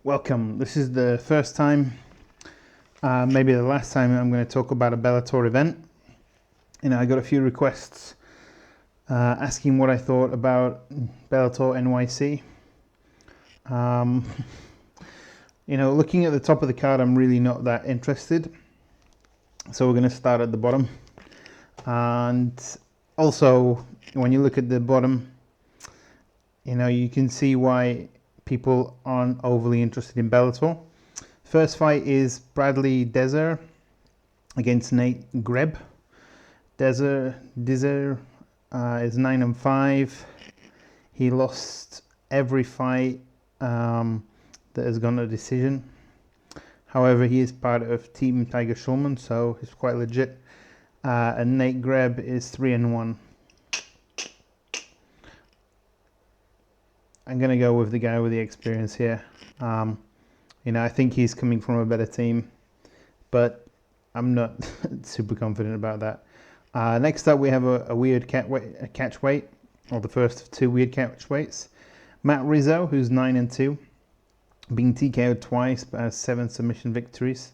Welcome. This is the first time, maybe the last time, I'm going to talk about a Bellator event. I got a few requests asking what I thought about Bellator NYC. Looking at the top of the card, I'm really not that interested. So we're going to start at the bottom. And also, when you look at the bottom, you can see why people aren't overly interested in Bellator. First fight is Bradley Dezer against Nate Greb. Dezer is 9-5. He lost every fight that has gone to decision. However, he is part of Team Tiger Schulman, so he's quite legit. And Nate Greb is 3-1. I'm going to go with the guy with the experience here. I think he's coming from a better team, but I'm not super confident about that. Next up, we have a weird catch weight, or the first of two weird catch weights. Matt Rizzo, who's 9-2, being TKO'd twice but has 7 submission victories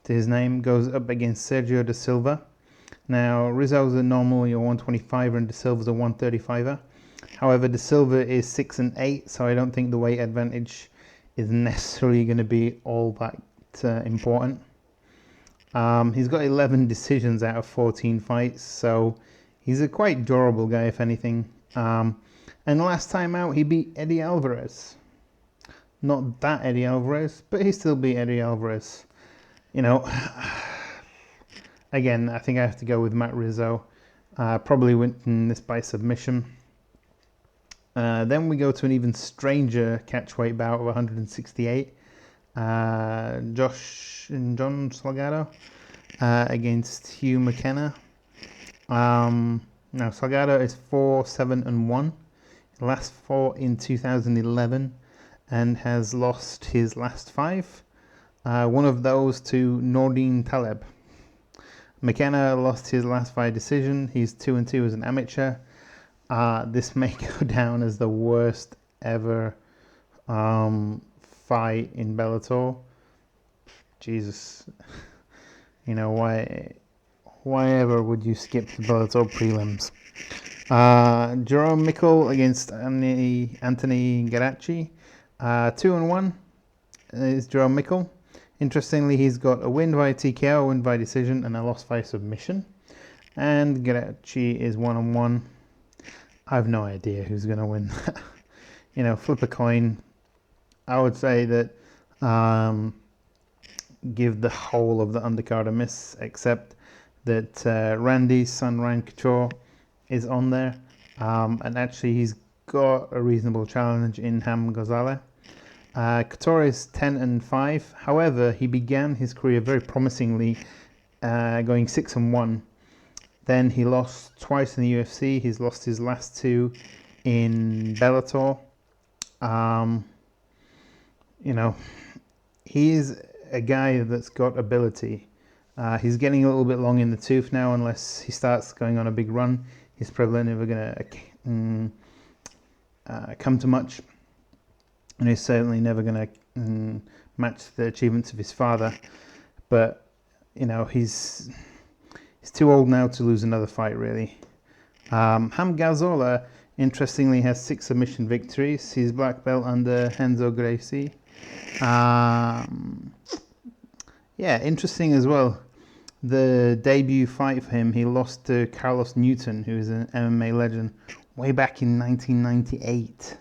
to his name, goes up against Sergio De Silva. Now, Rizzo's normally a 125er and De Silva's a 135er. However, De Silva is 6-8, so I don't think the weight advantage is necessarily going to be all that important. He's got 11 decisions out of 14 fights, so he's a quite durable guy, if anything. And last time out, he beat Eddie Alvarez. Not that Eddie Alvarez, but he still beat Eddie Alvarez. Again, I think I have to go with Matt Rizzo. Probably winning this by submission. Then we go to an even stranger catchweight bout of 168. John Salgado against Hugh McKenna. Now Salgado is 4-7-1. Last fought in 2011 and has lost his last 5. One of those to Nordine Taleb. McKenna lost his last 5 decision. He's 2-2 as an amateur. This may go down as the worst ever fight in Bellator. Jesus, why ever would you skip the Bellator prelims? Jerome Mickle against Anthony Garacci. 2-1 is Jerome Mickle. Interestingly, he's got a win by TKO, a win by decision, and a loss by submission. And Garacci is 1-1. I have no idea who's going to win that. Flip a coin. I would say that give the whole of the undercard a miss, except that Randy's son, Ryan Couture, is on there. And actually, he's got a reasonable challenge in Ham Ghazaleh. Couture is 10-5. However, he began his career very promisingly, going 6-1. Then he lost twice in the UFC. He's lost his last 2 in Bellator. He's a guy that's got ability. He's getting a little bit long in the tooth now. Unless he starts going on a big run, he's probably never going to come to much. And he's certainly never going to match the achievements of his father. But, he's too old now to lose another fight, really. Ham Ghazaleh, interestingly, has 6 submission victories. He's black belt under Renzo Gracie. Interesting as well. The debut fight for him, he lost to Carlos Newton, who is an MMA legend, way back in 1998.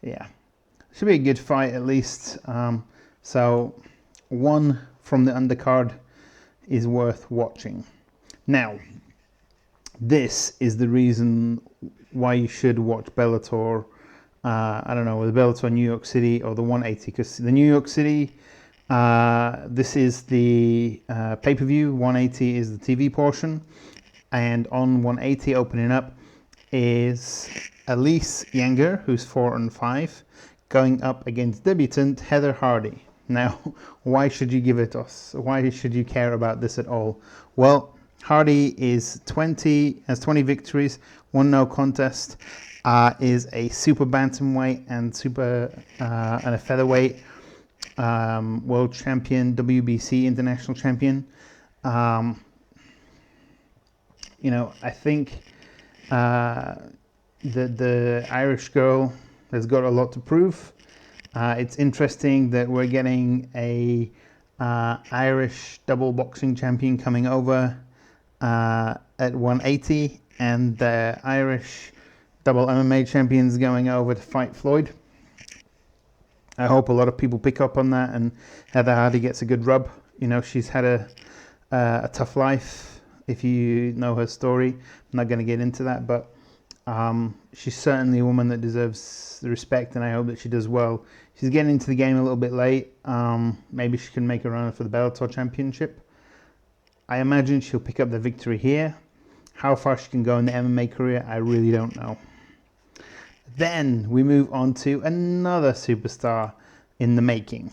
Yeah. Should be a good fight, at least. So, one from the undercard is worth watching. Now, this is the reason why you should watch Bellator. The Bellator New York City or the 180, because the New York City, this is the pay-per-view. 180 is the TV portion, and on 180 opening up is Elise Yanger, who's 4-5, going up against debutant Heather Hardy. Now, why should you give it to us? Why should you care about this at all? Well, Hardy has 20 victories, 1 no contest, is a super bantamweight and and a featherweight world champion, WBC international champion. You know, I think the Irish girl has got a lot to prove. It's interesting that we're getting a Irish double boxing champion coming over at 180, and the Irish double MMA champions going over to fight Floyd. I hope a lot of people pick up on that, and Heather Hardy gets a good rub. You know, she's had a tough life. If you know her story, I'm not going to get into that, but she's certainly a woman that deserves the respect, and I hope that she does well. She's getting into the game a little bit late. Maybe she can make a run for the Bellator Championship. I imagine she'll pick up the victory here. How far she can go in the MMA career, I really don't know. Then we move on to another superstar in the making.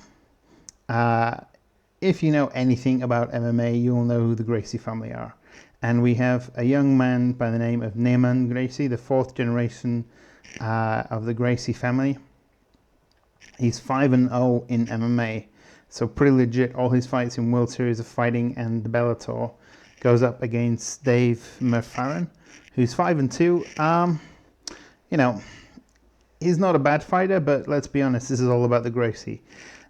If you know anything about MMA, you'll know who the Gracie family are. And we have a young man by the name of Neiman Gracie, the fourth generation of the Gracie family. He's 5-0 in MMA, so pretty legit. All his fights in World Series of Fighting and the Bellator. Goes up against Dave Murpharan, who's 5-2. You know, he's not a bad fighter, but let's be honest, this is all about the Gracie.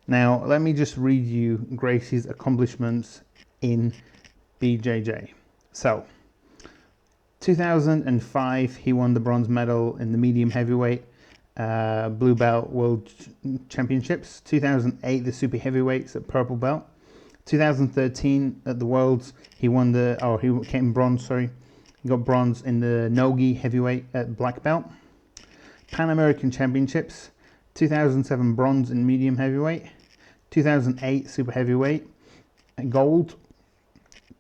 Now, let me just read you Gracie's accomplishments in BJJ. So, 2005, he won the bronze medal in the medium heavyweight blue belt world championships. 2008, the super heavyweights at purple belt. 2013 at the Worlds, he came bronze, sorry. He got bronze in the no-gi heavyweight at black belt. Pan American Championships, 2007 bronze in medium heavyweight. 2008 super heavyweight, gold.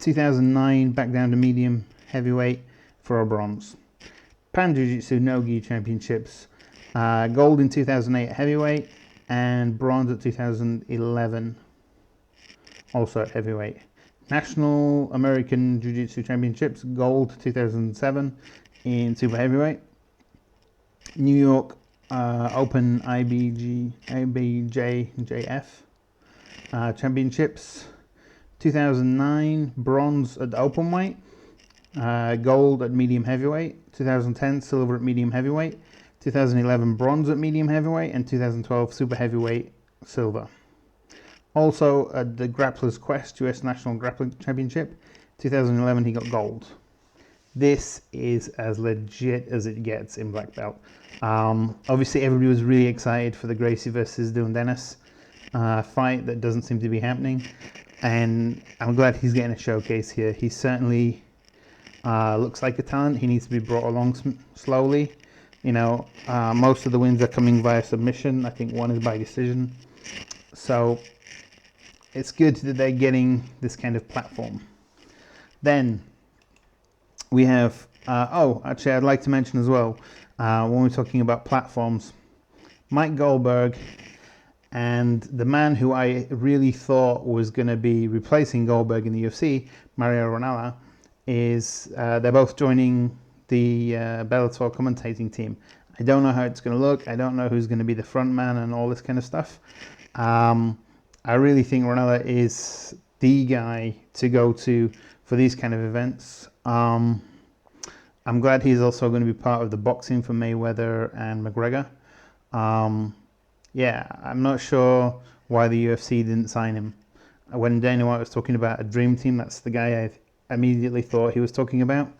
2009 back down to medium heavyweight for a bronze. Pan Jiu-Jitsu no-gi championships, gold in 2008 heavyweight and bronze at 2011 also at heavyweight. National American Jiu-Jitsu championships, gold 2007 in super heavyweight. New York Open IBJJF championships, 2009 bronze at open weight, gold at medium heavyweight. 2010 silver at medium heavyweight. 2011 bronze at medium heavyweight, and 2012 super heavyweight silver. Also at the Grappler's Quest US National Grappling Championship, 2011 he got gold. This is as legit as it gets in black belt. Obviously everybody was really excited for the Gracie versus Dylan Dennis fight that doesn't seem to be happening, and I'm glad he's getting a showcase here. He certainly looks like a talent. He needs to be brought along slowly. You know, most of the wins are coming via submission. I think one is by decision. So it's good that they're getting this kind of platform. Then we have, actually I'd like to mention as well, when we're talking about platforms, Mike Goldberg and the man who I really thought was going to be replacing Goldberg in the UFC, Mario Ranallo, they're both joining the Bellator commentating team. I don't know how it's going to look. I don't know who's going to be the front man and all this kind of stuff. I really think Ranallo is the guy to go to for these kind of events. I'm glad he's also going to be part of the boxing for Mayweather and McGregor. Yeah, I'm not sure why the UFC didn't sign him. When Dana White was talking about a dream team, that's the guy I immediately thought he was talking about.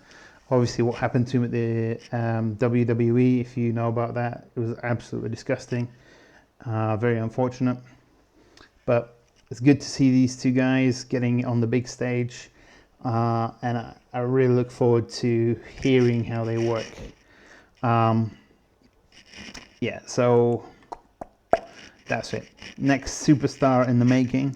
Obviously, what happened to him at the WWE, if you know about that, it was absolutely disgusting. Very unfortunate. But it's good to see these two guys getting on the big stage. And I really look forward to hearing how they work. Yeah, so that's it. Next superstar in the making,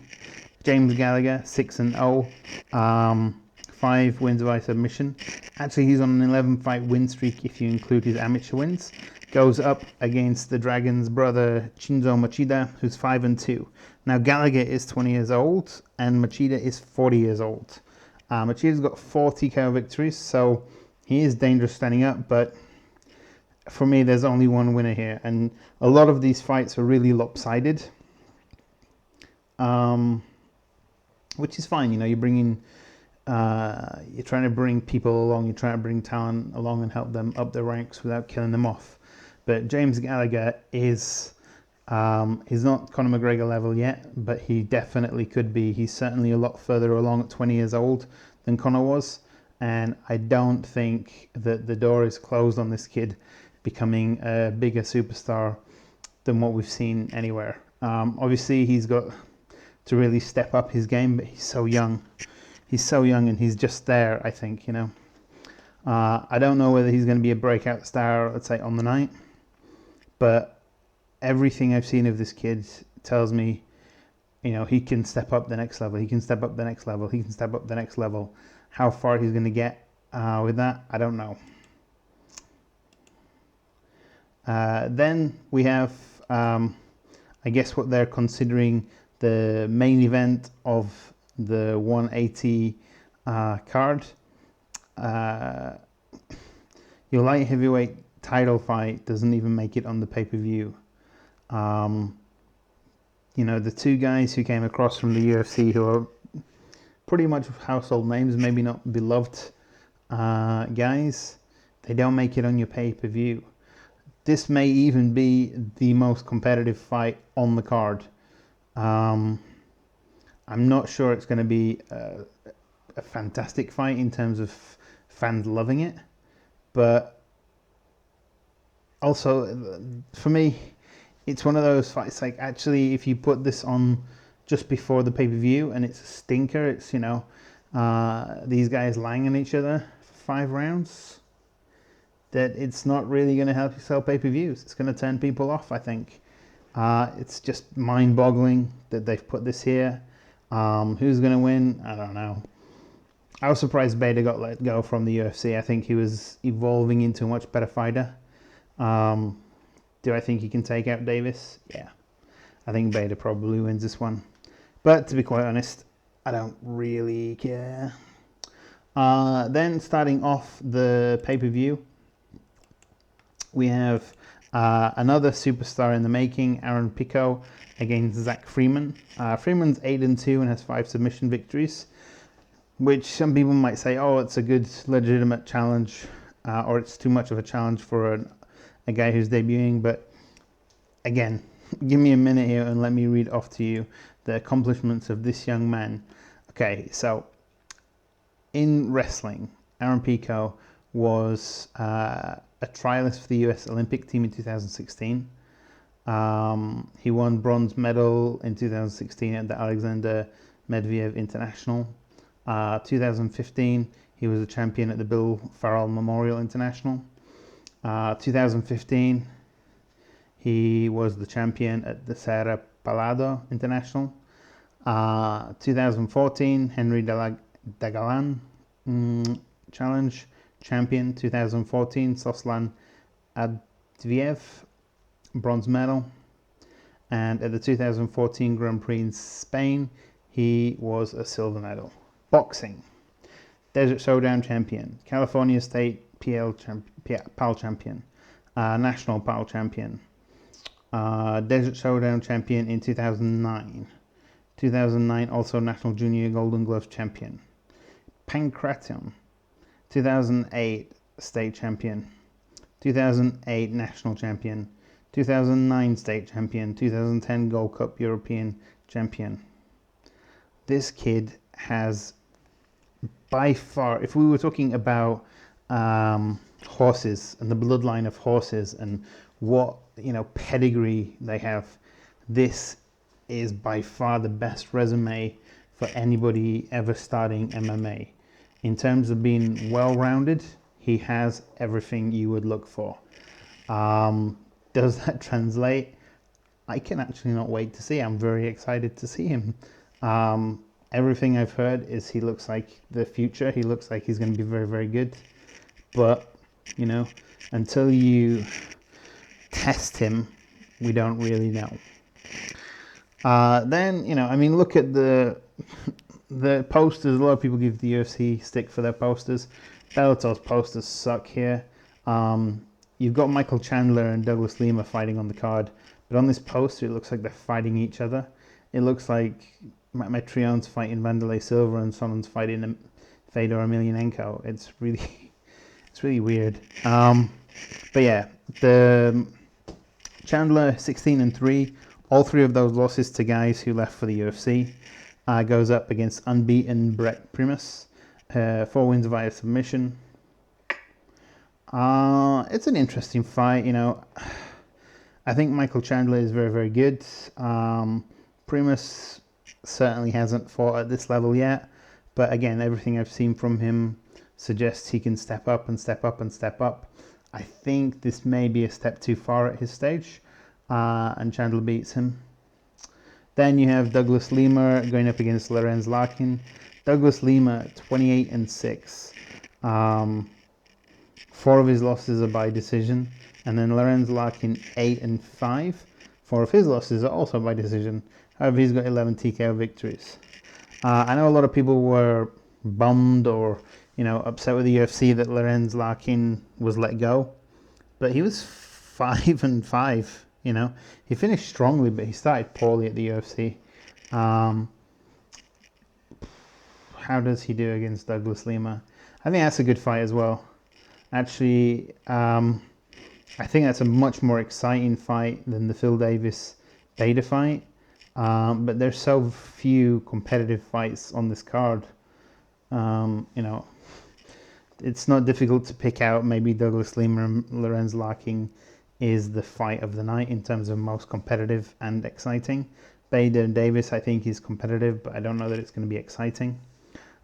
James Gallagher, 6-0, 5 wins by submission. Actually, he's on an 11-fight win streak if you include his amateur wins. Goes up against the Dragon's brother, Shinzo Machida, who's 5-2. Now, Gallagher is 20 years old, and Machida is 40 years old. Machida's got 4 TKO victories, so he is dangerous standing up, but for me, there's only one winner here, and a lot of these fights are really lopsided, which is fine. You know, you're trying to bring people along, you're trying to bring talent along and help them up the ranks without killing them off. But James Gallagher is, he's not Conor McGregor level yet, but he definitely could be. He's certainly a lot further along at 20 years old than Conor was, and I don't think that the door is closed on this kid becoming a bigger superstar than what we've seen anywhere. Obviously, he's got to really step up his game, but he's so young. He's so young, and he's just there, I think, you know. I don't know whether he's going to be a breakout star, let's say, on the night, but everything I've seen of this kid tells me, you know, he can step up the next level. He can step up the next level. He can step up the next level. How far he's going to get with that, I don't know. Then we have, I guess, what they're considering the main event of the 180 card. Your light heavyweight title fight doesn't even make it on the pay-per-view. You know, the two guys who came across from the UFC who are pretty much household names, maybe not beloved guys, they don't make it on your pay-per-view. This may even be the most competitive fight on the card. I'm not sure it's going to be a fantastic fight in terms of fans loving it, but also for me, it's one of those fights, like, actually, if you put this on just before the pay-per-view and it's a stinker, it's, you know, these guys lying on each other for 5 rounds, that it's not really going to help you sell pay-per-views. It's going to turn people off, I think. It's just mind-boggling that they've put this here. Who's going to win? I don't know. I was surprised Bader got let go from the UFC. I think he was evolving into a much better fighter. Do I think he can take out Davis? Yeah. I think Bader probably wins this one. But to be quite honest, I don't really care. Then starting off the pay-per-view, we have another superstar in the making, Aaron Pico against Zach Freeman. Freeman's 8-2 and has 5 submission victories, which some people might say, oh, it's a good, legitimate challenge, or it's too much of a challenge for a guy who's debuting. But again, give me a minute here and let me read off to you the accomplishments of this young man. Okay, so in wrestling, Aaron Pico was a trialist for the US Olympic team in 2016. He won bronze medal in 2016 at the Alexander Medvedev International. 2015, he was a champion at the Bill Farrell Memorial International. 2015, he was the champion at the Serra Palado International. 2014, Henry Dagalan Challenge champion. 2014, Soslan Adviev, bronze medal. And at the 2014 Grand Prix in Spain, he was a silver medal. Boxing, Desert Showdown champion, California State PAL champion, National PAL champion, Desert Showdown champion in 2009. 2009 also National Junior Golden Glove champion. Pancration, 2008 state champion, 2008 national champion, 2009 state champion, 2010 Gold Cup European champion. This kid has, by far, if we were talking about horses and the bloodline of horses and what, you know, pedigree they have, this is by far the best resume for anybody ever starting MMA. In terms of being well-rounded, he has everything you would look for. Does that translate? I can actually not wait to see. I'm very excited to see him. Everything I've heard is he looks like the future. He looks like he's going to be very, very good. But, you know, until you test him, we don't really know. Then, you know, I mean, look at the posters. A lot of people give the UFC stick for their posters. Bellator's posters suck here. you've got Michael Chandler and Douglas Lima fighting on the card, but on this poster it looks like they're fighting each other. It looks like Mitrione's fighting Wanderlei Silva and Sonnen's fighting Fedor Emelianenko. It's really weird. But yeah, the Chandler 16-3. All three of those losses to guys who left for the UFC. Goes up against unbeaten Brett Primus. 4 wins via submission. It's an interesting fight, you know. I think Michael Chandler is very, very good. Primus certainly hasn't fought at this level yet, but again, everything I've seen from him suggests he can step up and step up and step up. I think this may be a step too far at his stage, and Chandler beats him. Then you have Douglas Lima going up against Lorenz Larkin. Douglas Lima 28-6. 4 of his losses are by decision, and then Lorenz Larkin 8-5. 4 of his losses are also by decision. However, he's got 11 TKO victories. I know a lot of people were bummed or, you know, upset with the UFC that Lorenz Larkin was let go, but he was 5-5. You know, he finished strongly, but he started poorly at the UFC. How does he do against Douglas Lima? I think that's a good fight as well. Actually, I think that's a much more exciting fight than the Phil Davis Bader fight. But there's so few competitive fights on this card. You know, it's not difficult to pick out. Maybe Douglas Lima and Lorenz Larkin is the fight of the night in terms of most competitive and exciting. Bader and Davis, I think, is competitive, but I don't know that it's going to be exciting.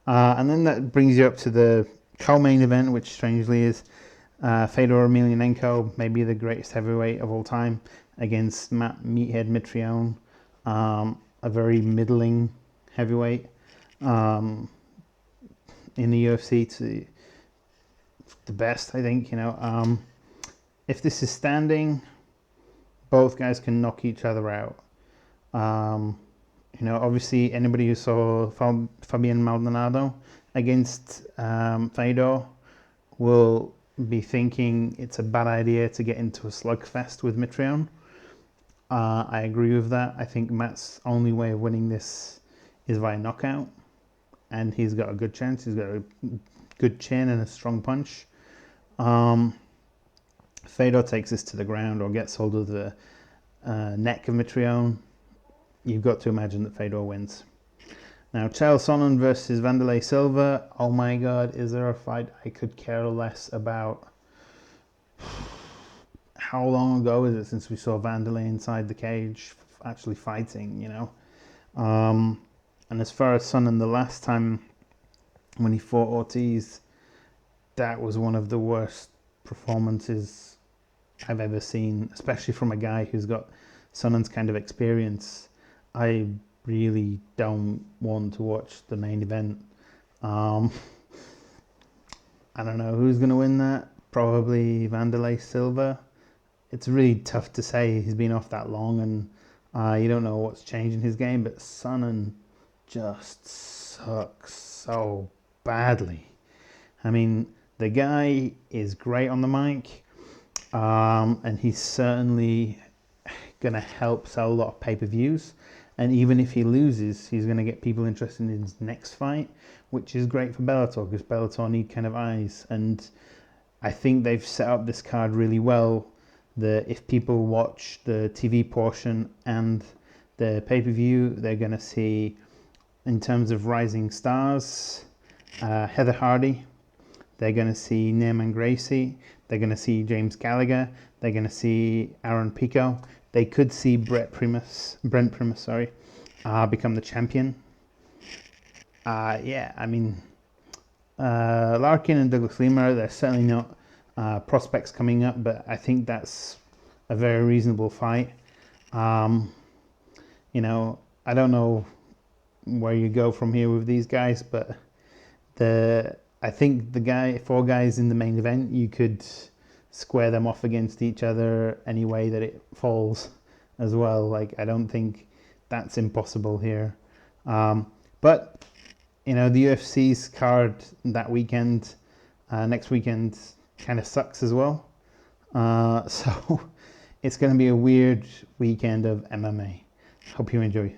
And then that brings you up to the co-main event, which strangely is Fedor Emelianenko, maybe the greatest heavyweight of all time, against Matt Meathead Mitrione, a very middling heavyweight in the UFC, to the best, I think. You know, if this is standing, both guys can knock each other out. You know, obviously, anybody who saw Fabian Maldonado against Fedor will be thinking it's a bad idea to get into a slugfest with Mitrione. I agree with that. I think Matt's only way of winning this is via knockout, and he's got a good chance. He's got a good chin and a strong punch. Fedor takes this to the ground or gets hold of the neck of Mitrione. You've got to imagine that Fedor wins. Now, Chael Sonnen versus Wanderlei Silva. Oh my God, is there a fight I could care less about? How long ago is it since we saw Wanderlei inside the cage actually fighting, you know? And as far as Sonnen, the last time when he fought Ortiz, that was one of the worst performances I've ever seen, especially from a guy who's got Sonnen's kind of experience. I really don't want to watch the main event. I don't know who's going to win that. Probably Wanderlei Silva. It's really tough to say. He's been off that long, and you don't know what's changed in his game. But Sonnen just sucks so badly. I mean, the guy is great on the mic, and he's certainly going to help sell a lot of pay-per-views. And even if he loses, he's going to get people interested in his next fight, which is great for Bellator, because Bellator need kind of eyes. And I think they've set up this card really well, that if people watch the TV portion and the pay-per-view, they're going to see, in terms of rising stars, Heather Hardy. They're going to see Naaman Gracie. They're going to see James Gallagher. They're going to see Aaron Pico. They could see Brent Primus, become the champion. Yeah, I mean, Larkin and Douglas Lima, they're certainly not prospects coming up, but I think that's a very reasonable fight. You know, I don't know where you go from here with these guys, but I think the 4 guys in the main event, you could square them off against each other any way that it falls as well. Like, I don't think that's impossible here. But, you know, the UFC's card that weekend, next weekend, kind of sucks as well. So it's going to be a weird weekend of MMA. Hope you enjoy.